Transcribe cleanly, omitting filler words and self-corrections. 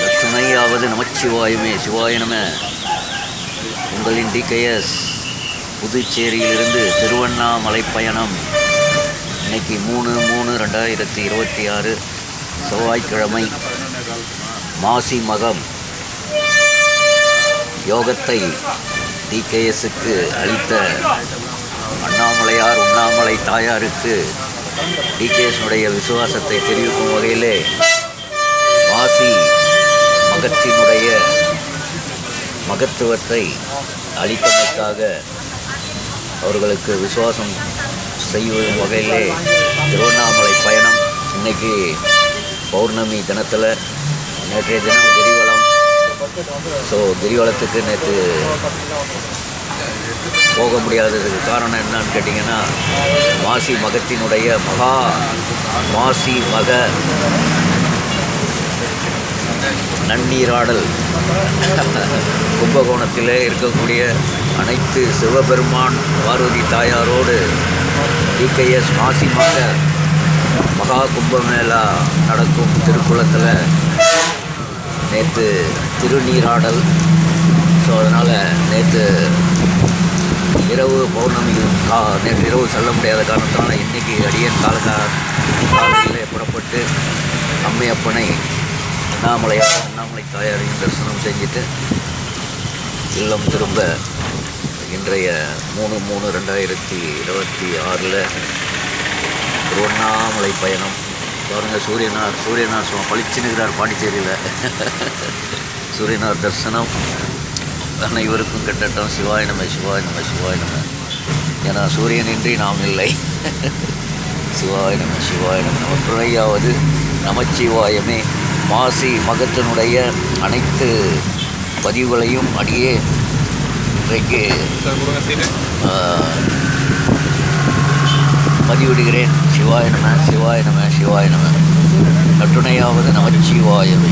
நற்றுணையாவது நமச்சிவாயுமே சிவாய நம. உங்களின் டிகேஎஸ் புதுச்சேரியிலிருந்து திருவண்ணாமலை பயணம். இன்னைக்கு 3/3/2026 செவ்வாய்க்கிழமை. மாசி மகம் யோகத்தை டிகேஎஸ்க்கு அளித்த அண்ணாமலையார் உண்ணாமலை தாயாருக்கு டிகேஎஸ்னுடைய விசுவாசத்தை தெரிவிக்கும் வகையிலே மாசி மகத்தினுடைய மகத்துவத்தை அளித்தமைக்காக அவர்களுக்கு விசுவாசம் செய்யும் வகையிலே திருவண்ணாமலை பயணம். இன்றைக்கி பௌர்ணமி தினத்தில் நேற்றைய தினம் கிரிவலம். ஸோ கிரிவலத்துக்கு நேற்று போக முடியாததுக்கு காரணம் என்னன்னு கேட்டிங்கன்னா, மாசி மகத்தினுடைய மாசி மக நன்னீராடல் கும்பகோணத்திலே இருக்கக்கூடிய அனைத்து சிவபெருமான் பார்வதி தாயாரோடு டிகேஎஸ் மாசி மகா கும்பமேளா நடக்கும் திருக்குளத்தில் நேற்று திருநீராடல். ஸோ அதனால் நேற்று இரவு பௌர்ணமி நேற்று இரவு செல்ல முடியாத காரணத்தினால இன்றைக்கி அடியன் காலையிலே புறப்பட்டு அம்மையப்பனை உண்ணாமலை தாயாரையும் தரிசனம் செஞ்சுட்டு இல்லம் திரும்ப இன்றைய 3/3/2026 திருவண்ணாமலை பயணம். பாருங்கள், சூரியனார் பளிச்சுன்னுக்கிறார் பாண்டிச்சேரியில். சூரியனார் தரிசனம் அனைவருக்கும் கட்டட்டும். சிவாய நம சிவாய நம சிவாய நம. ஏன்னா சூரியனின்றி நாம் இல்லை. சிவாய நம சிவாய நம. நற்றுணையாவது நமச்சிவாயமே. மாசி மகத்தினுடைய அனைத்து பதிவுகளையும் அடியே இன்றைக்கு பதிவிடுகிறேன். சிவாய நம சிவாய நம சிவாய நம. நற்றுணையாவது நமச்சிவாயமே.